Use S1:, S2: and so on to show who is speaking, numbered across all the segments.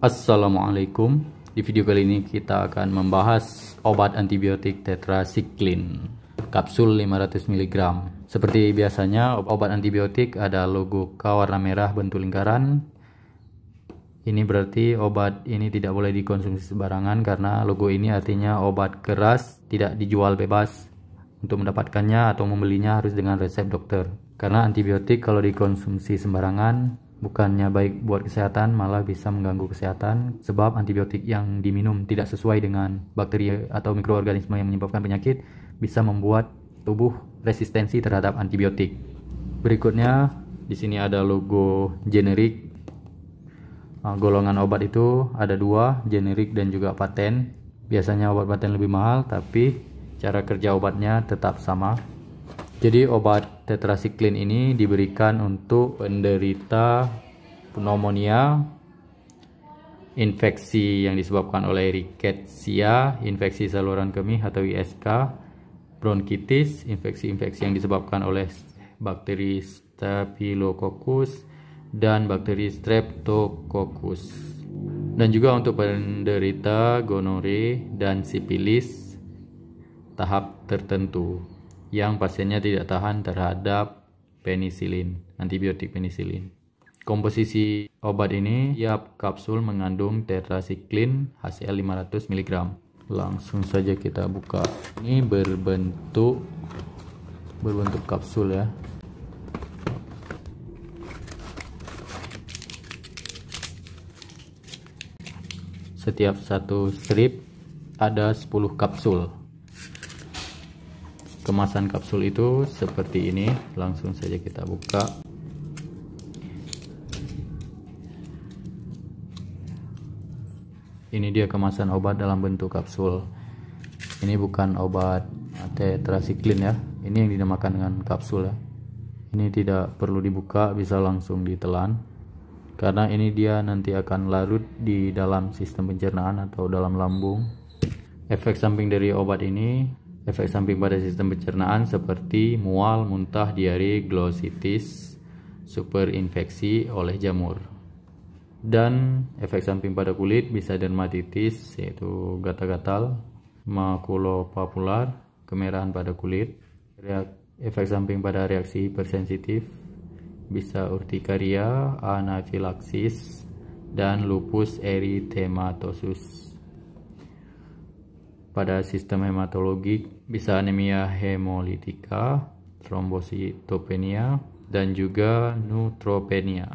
S1: Assalamualaikum. Di video kali ini kita akan membahas obat antibiotik tetrasiklin kapsul 500 mg. Seperti biasanya, obat antibiotik ada logo K warna merah bentuk lingkaran. Ini berarti obat ini tidak boleh dikonsumsi sembarangan karena logo ini artinya obat keras, tidak dijual bebas. Untuk mendapatkannya atau membelinya harus dengan resep dokter. Karena antibiotik kalau dikonsumsi sembarangan bukannya baik buat kesehatan, malah bisa mengganggu kesehatan sebab antibiotik yang diminum tidak sesuai dengan bakteri atau mikroorganisme yang menyebabkan penyakit bisa membuat tubuh resistensi terhadap antibiotik. Berikutnya di sini ada logo generik. Golongan obat itu ada dua, generik dan juga paten. Biasanya obat paten lebih mahal, tapi cara kerja obatnya tetap sama. Jadi obat tetrasiklin ini diberikan untuk penderita pneumonia, infeksi yang disebabkan oleh rickettsia, infeksi saluran kemih atau ISK, bronkitis, infeksi-infeksi yang disebabkan oleh bakteri Staphylococcus dan bakteri Streptococcus. Dan juga untuk penderita gonore dan sipilis tahap tertentu yang pasiennya tidak tahan terhadap penisilin, antibiotik penisilin. Komposisi obat ini, tiap kapsul mengandung tetrasiklin HCl 500 mg. Langsung saja kita buka. Ini berbentuk kapsul ya. Setiap satu strip ada 10 kapsul. Kemasan kapsul itu seperti ini. Langsung saja kita buka. Ini dia kemasan obat dalam bentuk kapsul. Ini bukan obat tetrasiklin ya. Ini yang dinamakan dengan kapsul ya. Ini tidak perlu dibuka, bisa langsung ditelan. Karena ini dia nanti akan larut di dalam sistem pencernaan atau dalam lambung. Efek samping dari obat ini, efek samping pada sistem pencernaan seperti mual, muntah, diare, glossitis, superinfeksi oleh jamur. Dan efek samping pada kulit bisa dermatitis, yaitu gatal-gatal, makulopapular, kemerahan pada kulit. Efek samping pada reaksi hipersensitif bisa urtikaria, anafilaksis, dan lupus eritematosus. Pada sistem hematologik bisa anemia hemolitika, trombositopenia, dan juga neutropenia.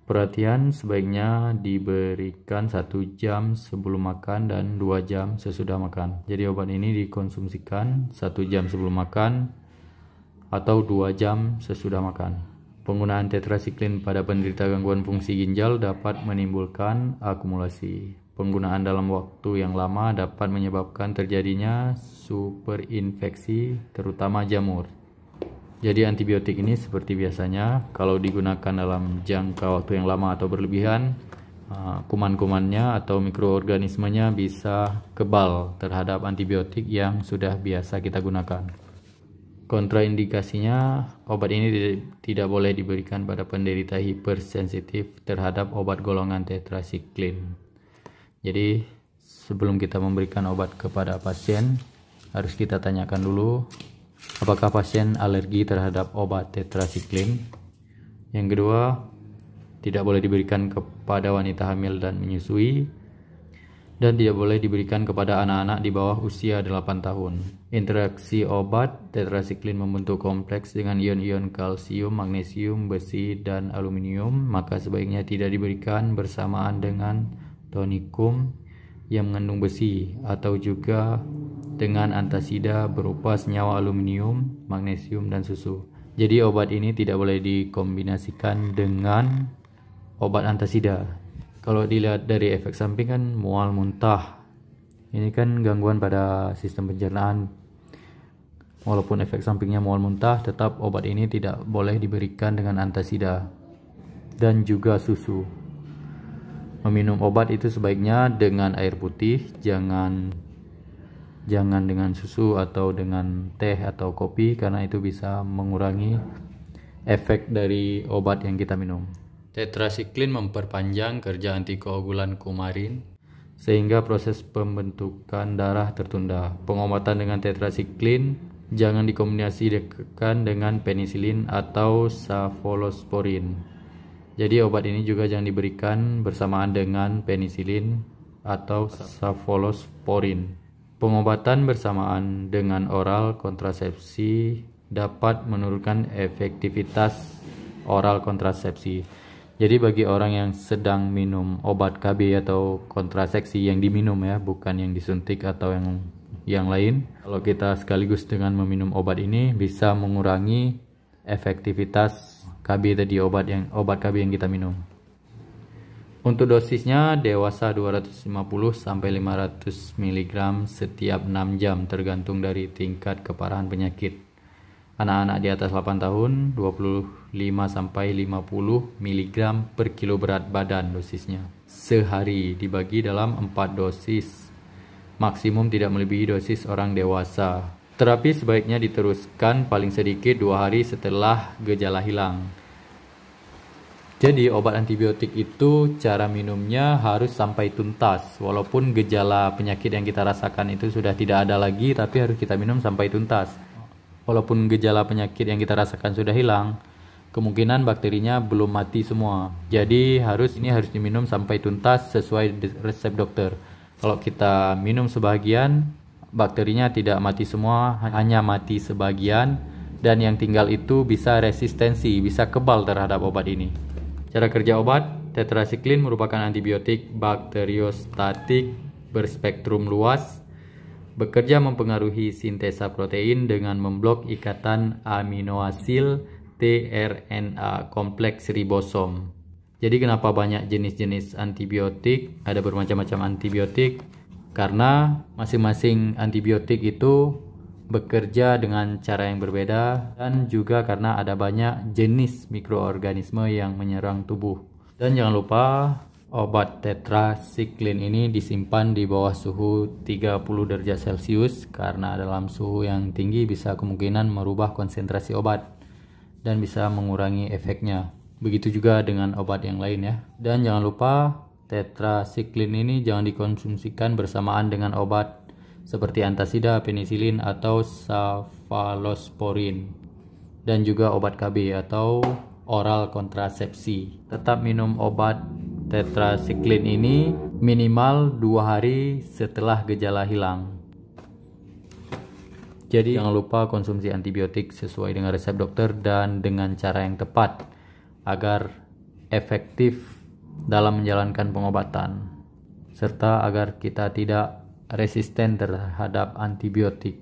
S1: Perhatian sebaiknya diberikan 1 jam sebelum makan dan 2 jam sesudah makan. Jadi obat ini dikonsumsikan 1 jam sebelum makan atau 2 jam sesudah makan. Penggunaan tetrasiklin pada penderita gangguan fungsi ginjal dapat menimbulkan akumulasi. Penggunaan dalam waktu yang lama dapat menyebabkan terjadinya superinfeksi, terutama jamur. Jadi antibiotik ini seperti biasanya, kalau digunakan dalam jangka waktu yang lama atau berlebihan, kuman-kumannya atau mikroorganismenya bisa kebal terhadap antibiotik yang sudah biasa kita gunakan. Kontraindikasinya, obat ini tidak boleh diberikan pada penderita hipersensitif terhadap obat golongan tetrasiklin. Jadi sebelum kita memberikan obat kepada pasien, harus kita tanyakan dulu apakah pasien alergi terhadap obat tetrasiklin. Yang kedua, tidak boleh diberikan kepada wanita hamil dan menyusui, dan tidak boleh diberikan kepada anak-anak di bawah usia 8 tahun. Interaksi obat tetrasiklin membentuk kompleks dengan ion-ion kalsium, magnesium, besi, dan aluminium, maka sebaiknya tidak diberikan bersamaan dengan tonikum yang mengandung besi atau juga dengan antasida berupa senyawa aluminium, magnesium, dan susu. Jadi obat ini tidak boleh dikombinasikan dengan obat antasida. Kalau dilihat dari efek samping kan mual, muntah. Ini kan gangguan pada sistem pencernaan. Walaupun efek sampingnya mual, muntah, tetap obat ini tidak boleh diberikan dengan antasida dan juga susu. Meminum obat itu sebaiknya dengan air putih, jangan dengan susu atau dengan teh atau kopi, karena itu bisa mengurangi efek dari obat yang kita minum. Tetrasiklin memperpanjang kerja antikoagulan kumarin sehingga proses pembentukan darah tertunda. Pengobatan dengan tetrasiklin jangan dikombinasikan dengan penisilin atau cefalosporin. Jadi obat ini juga jangan diberikan bersamaan dengan penisilin atau cefalosporin. Pengobatan bersamaan dengan oral kontrasepsi dapat menurunkan efektivitas oral kontrasepsi. Jadi bagi orang yang sedang minum obat KB atau kontrasepsi yang diminum ya, bukan yang disuntik atau yang lain. Kalau kita sekaligus dengan meminum obat ini bisa mengurangi efektivitas KB tadi, obat KB yang kita minum. Untuk dosisnya dewasa 250 sampai 500 mg setiap 6 jam tergantung dari tingkat keparahan penyakit. Anak-anak di atas 8 tahun 25 sampai 50 mg per kilo berat badan dosisnya. Sehari dibagi dalam 4 dosis. Maksimum tidak melebihi dosis orang dewasa. Terapi sebaiknya diteruskan paling sedikit 2 hari setelah gejala hilang. Jadi obat antibiotik itu cara minumnya harus sampai tuntas. Walaupun gejala penyakit yang kita rasakan itu sudah tidak ada lagi, tapi harus kita minum sampai tuntas. Walaupun gejala penyakit yang kita rasakan sudah hilang, kemungkinan bakterinya belum mati semua. Jadi ini harus diminum sampai tuntas sesuai resep dokter. Kalau kita minum sebagian, bakterinya tidak mati semua, hanya mati sebagian, dan yang tinggal itu bisa resistensi, bisa kebal terhadap obat ini. Cara kerja obat, tetrasiklin merupakan antibiotik bakteriostatik berspektrum luas, bekerja mempengaruhi sintesa protein dengan memblok ikatan aminoasil tRNA kompleks ribosom. Jadi kenapa banyak jenis-jenis antibiotik, ada bermacam-macam antibiotik? Karena masing-masing antibiotik itu bekerja dengan cara yang berbeda, dan juga karena ada banyak jenis mikroorganisme yang menyerang tubuh. Dan jangan lupa obat tetrasiklin ini disimpan di bawah suhu 30 derajat Celcius karena dalam suhu yang tinggi bisa kemungkinan merubah konsentrasi obat dan bisa mengurangi efeknya. Begitu juga dengan obat yang lain ya. Dan jangan lupa tetrasiklin ini jangan dikonsumsikan bersamaan dengan obat seperti antasida, penisilin atau cefalosporin, dan juga obat KB atau oral kontrasepsi. Tetap minum obat tetrasiklin ini minimal 2 hari setelah gejala hilang. Jadi jangan lupa konsumsi antibiotik sesuai dengan resep dokter dan dengan cara yang tepat agar efektif dalam menjalankan pengobatan, serta agar kita tidak resisten terhadap antibiotik.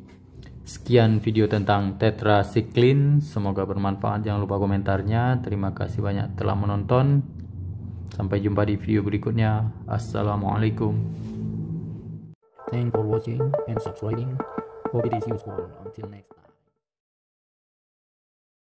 S1: Sekian video tentang tetrasiklin, semoga bermanfaat. Jangan lupa komentarnya. Terima kasih banyak telah menonton. Sampai jumpa di video berikutnya. Assalamualaikum.
S2: Thanks for watching and subscribing. Hope it is useful. Until next time.